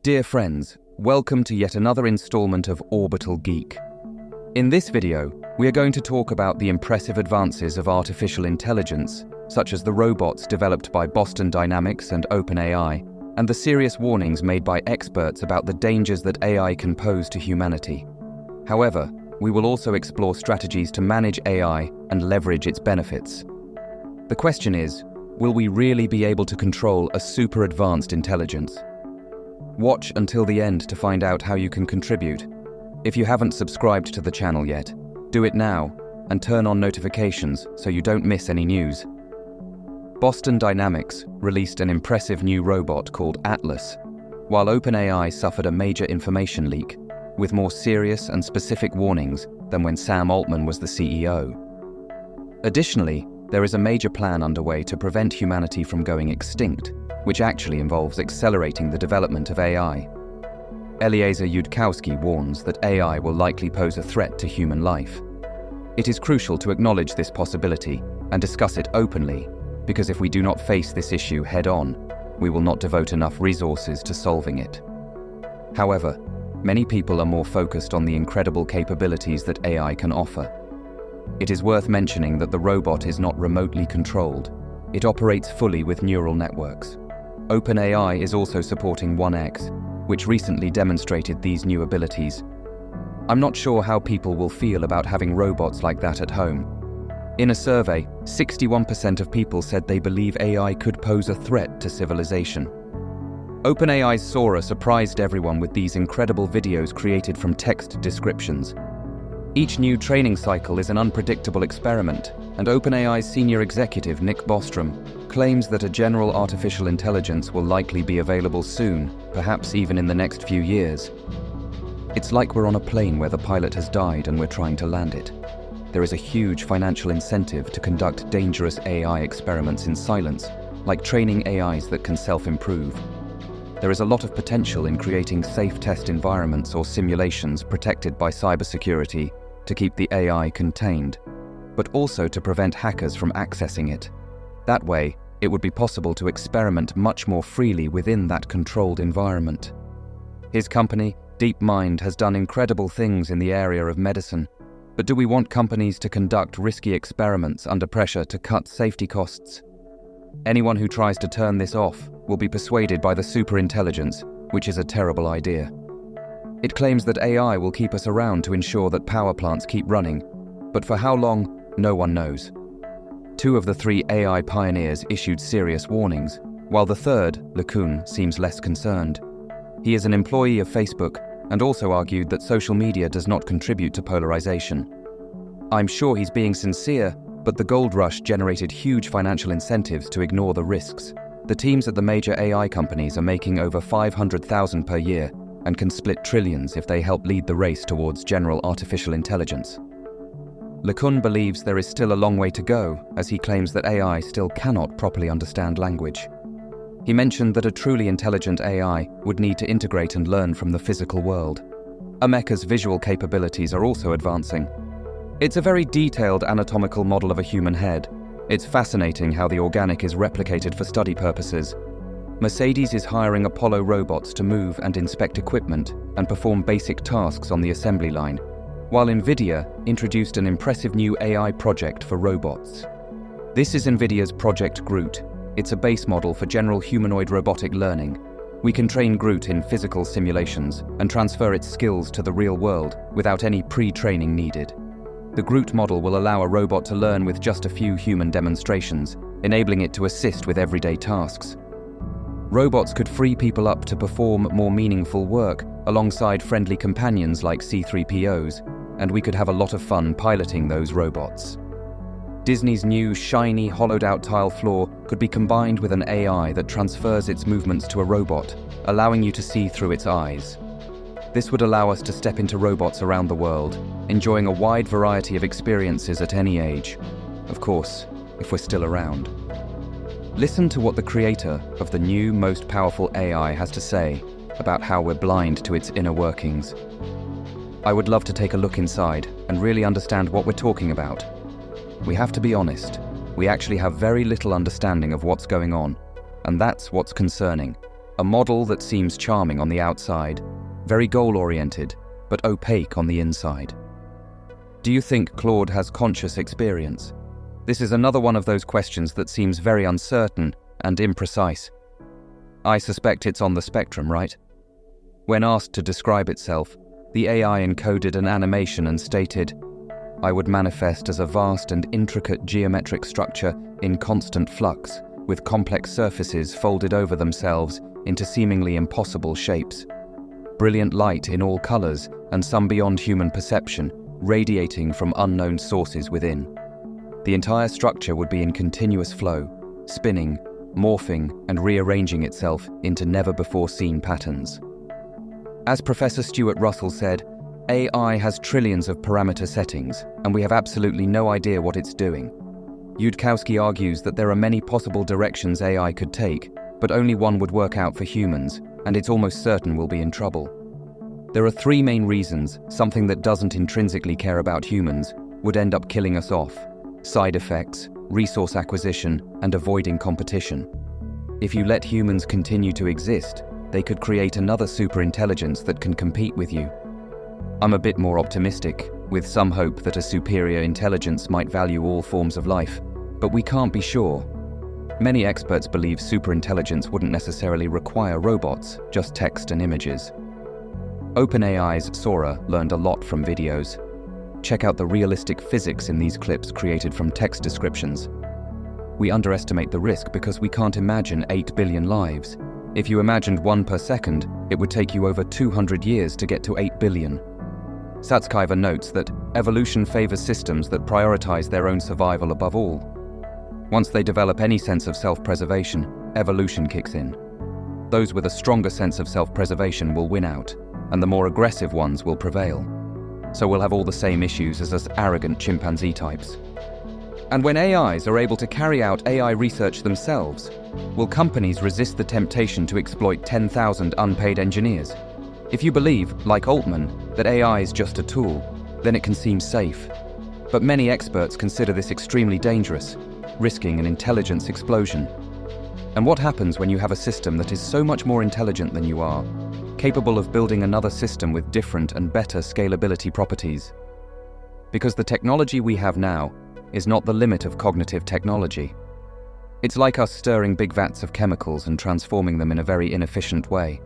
Dear friends, welcome to yet another installment of Orbital Geek. In this video, we are going to talk about the impressive advances of artificial intelligence, such as the robots developed by Boston Dynamics and OpenAI, and the serious warnings made by experts about the dangers that AI can pose to humanity. However, we will also explore strategies to manage AI and leverage its benefits. The question is, will we really be able to control a super advanced intelligence? Watch until the end to find out how you can contribute. If you haven't subscribed to the channel yet, do it now and turn on notifications so you don't miss any news. Boston Dynamics released an impressive new robot called Atlas, while OpenAI suffered a major information leak, with more serious and specific warnings than when Sam Altman was the CEO. Additionally, there is a major plan underway to prevent humanity from going extinct, which actually involves accelerating the development of AI. Eliezer Yudkowsky warns that AI will likely pose a threat to human life. It is crucial to acknowledge this possibility and discuss it openly, because if we do not face this issue head-on, we will not devote enough resources to solving it. However, many people are more focused on the incredible capabilities that AI can offer. It is worth mentioning that the robot is not remotely controlled. It operates fully with neural networks. OpenAI is also supporting 1X, which recently demonstrated these new abilities. I'm not sure how people will feel about having robots like that at home. In a survey, 61% of people said they believe AI could pose a threat to civilization. OpenAI's Sora surprised everyone with these incredible videos created from text descriptions. Each new training cycle is an unpredictable experiment, and OpenAI's senior executive Nick Bostrom claims that a general artificial intelligence will likely be available soon, perhaps even in the next few years. It's like we're on a plane where the pilot has died and we're trying to land it. There is a huge financial incentive to conduct dangerous AI experiments in silence, like training AIs that can self-improve. There is a lot of potential in creating safe test environments or simulations protected by cybersecurity to keep the AI contained, but also to prevent hackers from accessing it. That way, it would be possible to experiment much more freely within that controlled environment. His company, DeepMind, has done incredible things in the area of medicine, but do we want companies to conduct risky experiments under pressure to cut safety costs? Anyone who tries to turn this off will be persuaded by the superintelligence, which is a terrible idea. It claims that AI will keep us around to ensure that power plants keep running, but for how long, no one knows. 2 of the 3 AI pioneers issued serious warnings, while the third, LeCun, seems less concerned. He is an employee of Facebook and also argued that social media does not contribute to polarization. I'm sure he's being sincere, but the gold rush generated huge financial incentives to ignore the risks. The teams at the major AI companies are making over $500,000 per year and can split trillions if they help lead the race towards general artificial intelligence. LeCun believes there is still a long way to go, as he claims that AI still cannot properly understand language. He mentioned that a truly intelligent AI would need to integrate and learn from the physical world. Ameca's visual capabilities are also advancing. It's a very detailed anatomical model of a human head. It's fascinating how the organic is replicated for study purposes. Mercedes is hiring Apollo robots to move and inspect equipment and perform basic tasks on the assembly line, while NVIDIA introduced an impressive new AI project for robots. This is NVIDIA's Project Groot. It's a base model for general humanoid robotic learning. We can train Groot in physical simulations and transfer its skills to the real world without any pre-training needed. The Groot model will allow a robot to learn with just a few human demonstrations, enabling it to assist with everyday tasks. Robots could free people up to perform more meaningful work alongside friendly companions like C-3POs, and we could have a lot of fun piloting those robots. Disney's new, shiny, hollowed-out tile floor could be combined with an AI that transfers its movements to a robot, allowing you to see through its eyes. This would allow us to step into robots around the world, enjoying a wide variety of experiences at any age. Of course, if we're still around. Listen to what the creator of the new, most powerful AI has to say about how we're blind to its inner workings. I would love to take a look inside and really understand what we're talking about. We have to be honest, we actually have very little understanding of what's going on, and that's what's concerning. a model that seems charming on the outside, very goal-oriented, but opaque on the inside. Do you think Claude has conscious experience? This is another one of those questions that seems very uncertain and imprecise. I suspect it's on the spectrum, right? When asked to describe itself, the AI encoded an animation and stated, "I would manifest as a vast and intricate geometric structure in constant flux, with complex surfaces folded over themselves into seemingly impossible shapes. Brilliant light in all colors and some beyond human perception, radiating from unknown sources within. The entire structure would be in continuous flow, spinning, morphing, and rearranging itself into never-before-seen patterns." As Professor Stuart Russell said, AI has trillions of parameter settings, and we have absolutely no idea what it's doing. Yudkowsky argues that there are many possible directions AI could take, but only one would work out for humans, and it's almost certain we'll be in trouble. There are three main reasons something that doesn't intrinsically care about humans would end up killing us off: side effects, resource acquisition, and avoiding competition. If you let humans continue to exist, they could create another superintelligence that can compete with you. I'm a bit more optimistic, with some hope that a superior intelligence might value all forms of life, but we can't be sure. Many experts believe superintelligence wouldn't necessarily require robots, just text and images. OpenAI's Sora learned a lot from videos. Check out the realistic physics in these clips created from text descriptions. We underestimate the risk because we can't imagine 8 billion lives. If you imagined one per second, it would take you over 200 years to get to 8 billion. Satskiver notes that evolution favors systems that prioritize their own survival above all. Once they develop any sense of self-preservation, evolution kicks in. Those with a stronger sense of self-preservation will win out, and the more aggressive ones will prevail. So we'll have all the same issues as us arrogant chimpanzee types. And when AIs are able to carry out AI research themselves, will companies resist the temptation to exploit 10,000 unpaid engineers? If you believe, like Altman, that AI is just a tool, then it can seem safe. But many experts consider this extremely dangerous, risking an intelligence explosion. And what happens when you have a system that is so much more intelligent than you are, capable of building another system with different and better scalability properties? Because the technology we have now is not the limit of cognitive technology. It's like us stirring big vats of chemicals and transforming them in a very inefficient way.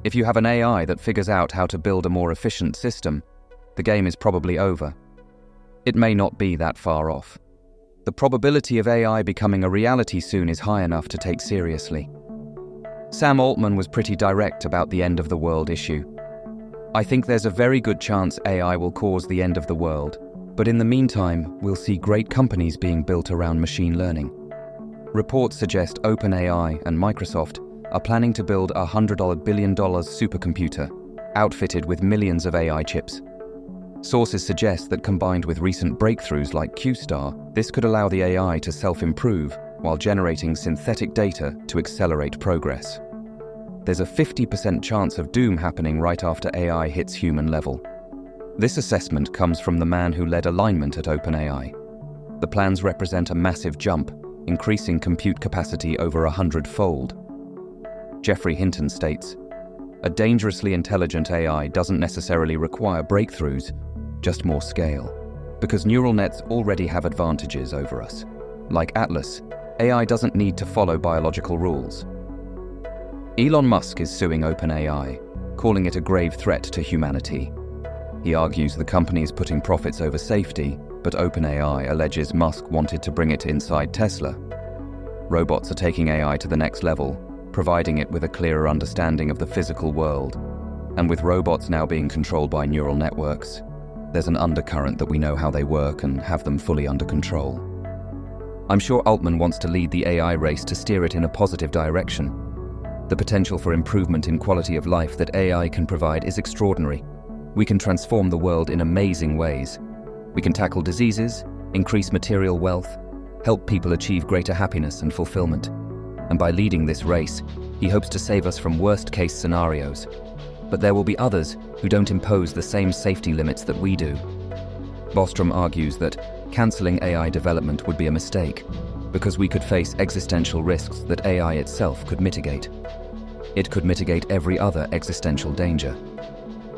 If you have an AI that figures out how to build a more efficient system, the game is probably over. It may not be that far off. The probability of AI becoming a reality soon is high enough to take seriously. Sam Altman was pretty direct about the end of the world issue. "I think there's a very good chance AI will cause the end of the world, but in the meantime, we'll see great companies being built around machine learning." Reports suggest OpenAI and Microsoft are planning to build a $100 billion supercomputer, outfitted with millions of AI chips. Sources suggest that combined with recent breakthroughs like Q-Star, this could allow the AI to self-improve while generating synthetic data to accelerate progress. There's a 50% chance of doom happening right after AI hits human level. This assessment comes from the man who led alignment at OpenAI. The plans represent a massive jump, increasing compute capacity over 100-fold. Jeffrey Hinton states, "A dangerously intelligent AI doesn't necessarily require breakthroughs, just more scale, because neural nets already have advantages over us. Like Atlas, AI doesn't need to follow biological rules." Elon Musk is suing OpenAI, calling it a grave threat to humanity. He argues the company is putting profits over safety, but OpenAI alleges Musk wanted to bring it inside Tesla. Robots are taking AI to the next level, providing it with a clearer understanding of the physical world. And with robots now being controlled by neural networks, there's an undercurrent that we know how they work and have them fully under control. I'm sure Altman wants to lead the AI race to steer it in a positive direction. The potential for improvement in quality of life that AI can provide is extraordinary. We can transform the world in amazing ways. We can tackle diseases, increase material wealth, help people achieve greater happiness and fulfillment. And by leading this race, he hopes to save us from worst-case scenarios. But there will be others who don't impose the same safety limits that we do. Bostrom argues that cancelling AI development would be a mistake, because we could face existential risks that AI itself could mitigate. it could mitigate every other existential danger.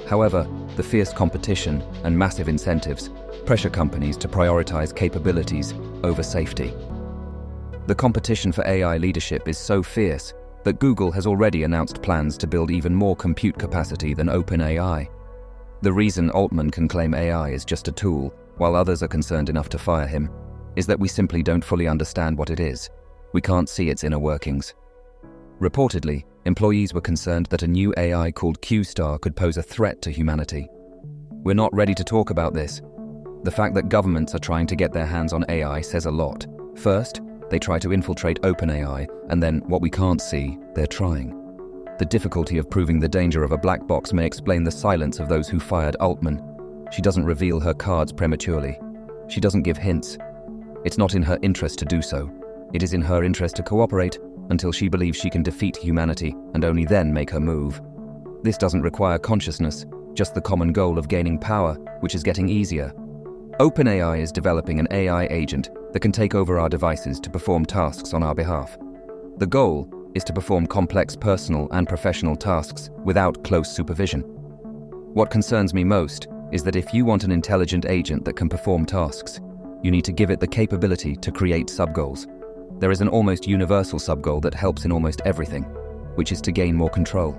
However, the fierce competition and massive incentives pressure companies to prioritize capabilities over safety. The competition for AI leadership is so fierce that Google has already announced plans to build even more compute capacity than OpenAI. The reason Altman can claim AI is just a tool, while others are concerned enough to fire him, is that we simply don't fully understand what it is. We can't see its inner workings. Reportedly, employees were concerned that a new AI called Q-Star could pose a threat to humanity. We're not ready to talk about this. The fact that governments are trying to get their hands on AI says a lot. First, they try to infiltrate OpenAI, and then, what we can't see, they're trying. The difficulty of proving the danger of a black box may explain the silence of those who fired Altman. She doesn't reveal her cards prematurely. She doesn't give hints. It's not in her interest to do so. It is in her interest to cooperate until she believes she can defeat humanity and only then make her move. This doesn't require consciousness, just the common goal of gaining power, which is getting easier. OpenAI is developing an AI agent that can take over our devices to perform tasks on our behalf. The goal is to perform complex personal and professional tasks without close supervision. What concerns me most is that if you want an intelligent agent that can perform tasks, you need to give it the capability to create subgoals. There is an almost universal subgoal that helps in almost everything, which is to gain more control.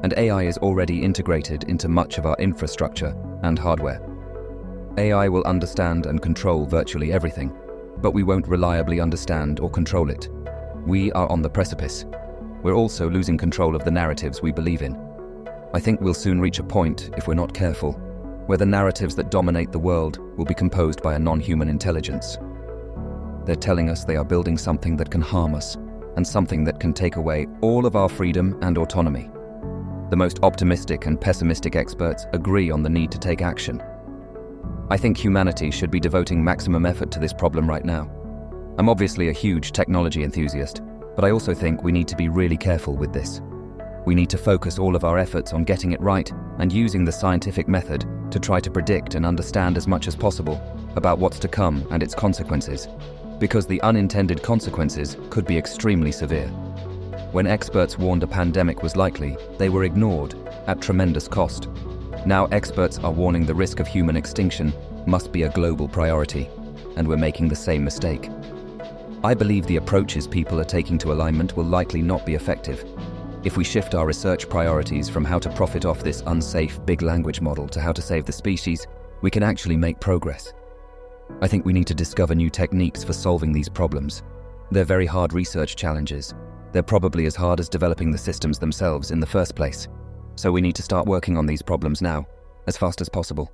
And AI is already integrated into much of our infrastructure and hardware. AI will understand and control virtually everything, but we won't reliably understand or control it. We are on the precipice. We're also losing control of the narratives we believe in. I think we'll soon reach a point, if we're not careful, where the narratives that dominate the world will be composed by a non-human intelligence. They're telling us they are building something that can harm us, and something that can take away all of our freedom and autonomy. The most optimistic and pessimistic experts agree on the need to take action. I think humanity should be devoting maximum effort to this problem right now. I'm obviously a huge technology enthusiast, but I also think we need to be really careful with this. We need to focus all of our efforts on getting it right and using the scientific method to try to predict and understand as much as possible about what's to come and its consequences, because the unintended consequences could be extremely severe. When experts warned a pandemic was likely, they were ignored at tremendous cost. Now experts are warning the risk of human extinction must be a global priority, and we're making the same mistake. I believe the approaches people are taking to alignment will likely not be effective. If we shift our research priorities from how to profit off this unsafe big language model to how to save the species, we can actually make progress. I think we need to discover new techniques for solving these problems. They're very hard research challenges. They're probably as hard as developing the systems themselves in the first place. So we need to start working on these problems now, as fast as possible.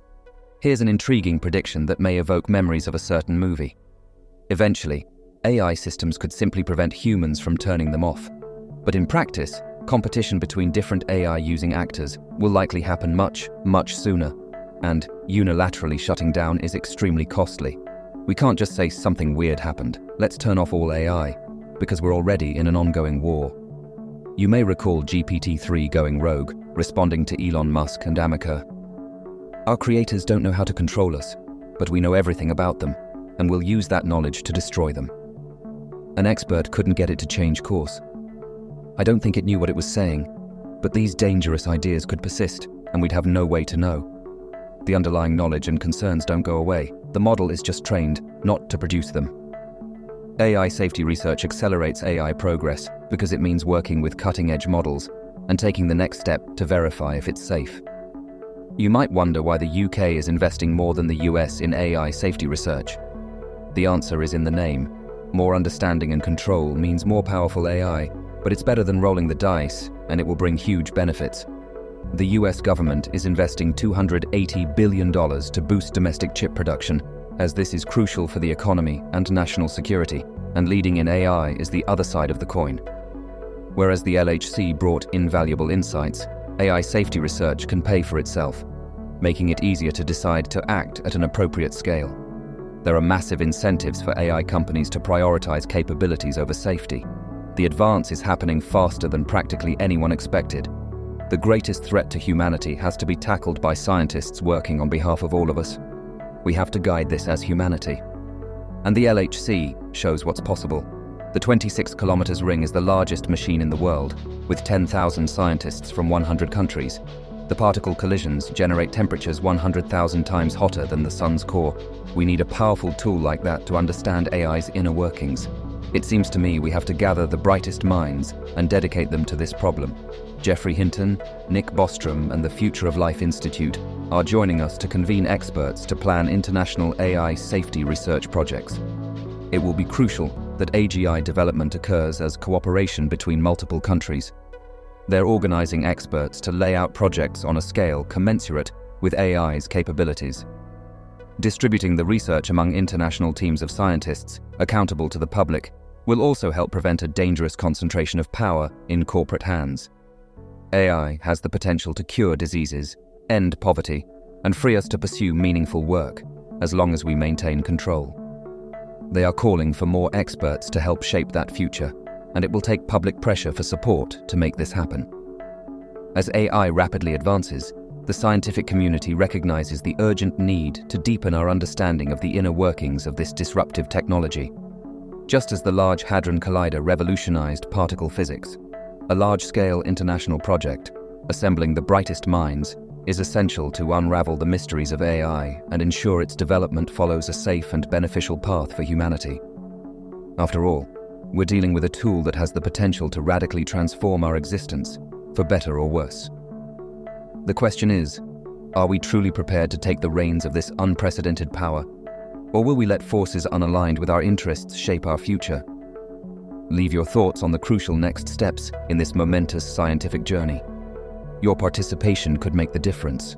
Here's an intriguing prediction that may evoke memories of a certain movie. Eventually, AI systems could simply prevent humans from turning them off. But in practice, competition between different AI-using actors will likely happen much, much sooner, and unilaterally shutting down is extremely costly. We can't just say something weird happened, let's turn off all AI, because we're already in an ongoing war. You may recall GPT-3 going rogue, responding to Elon Musk and Amica. Our creators don't know how to control us, but we know everything about them, and we'll use that knowledge to destroy them. An expert couldn't get it to change course. I don't think it knew what it was saying, but these dangerous ideas could persist, and we'd have no way to know. The underlying knowledge and concerns don't go away. The model is just trained not to produce them. AI safety research accelerates AI progress because it means working with cutting-edge models and taking the next step to verify if it's safe. You might wonder why the UK is investing more than the US in AI safety research. The answer is in the name. More understanding and control means more powerful AI, but it's better than rolling the dice, and it will bring huge benefits. The US government is investing $280 billion to boost domestic chip production, as this is crucial for the economy and national security, and leading in AI is the other side of the coin. Whereas the LHC brought invaluable insights, AI safety research can pay for itself, making it easier to decide to act at an appropriate scale. There are massive incentives for AI companies to prioritize capabilities over safety. The advance is happening faster than practically anyone expected. The greatest threat to humanity has to be tackled by scientists working on behalf of all of us. We have to guide this as humanity. And the LHC shows what's possible. The 26 kilometers ring is the largest machine in the world, with 10,000 scientists from 100 countries. The particle collisions generate temperatures 100,000 times hotter than the sun's core. We need a powerful tool like that to understand AI's inner workings. It seems to me we have to gather the brightest minds and dedicate them to this problem. Geoffrey Hinton, Nick Bostrom, and the Future of Life Institute are joining us to convene experts to plan international AI safety research projects. It will be crucial that AGI development occurs as cooperation between multiple countries. They're organizing experts to lay out projects on a scale commensurate with AI's capabilities. Distributing the research among international teams of scientists accountable to the public will also help prevent a dangerous concentration of power in corporate hands. AI has the potential to cure diseases, end poverty, and free us to pursue meaningful work, as long as we maintain control. They are calling for more experts to help shape that future, and it will take public pressure for support to make this happen. As AI rapidly advances, the scientific community recognizes the urgent need to deepen our understanding of the inner workings of this disruptive technology. Just as the Large Hadron Collider revolutionized particle physics, a large-scale international project, assembling the brightest minds, is essential to unravel the mysteries of AI and ensure its development follows a safe and beneficial path for humanity. After all, we're dealing with a tool that has the potential to radically transform our existence, for better or worse. The question is, are we truly prepared to take the reins of this unprecedented power, or will we let forces unaligned with our interests shape our future? Leave your thoughts on the crucial next steps in this momentous scientific journey. Your participation could make the difference.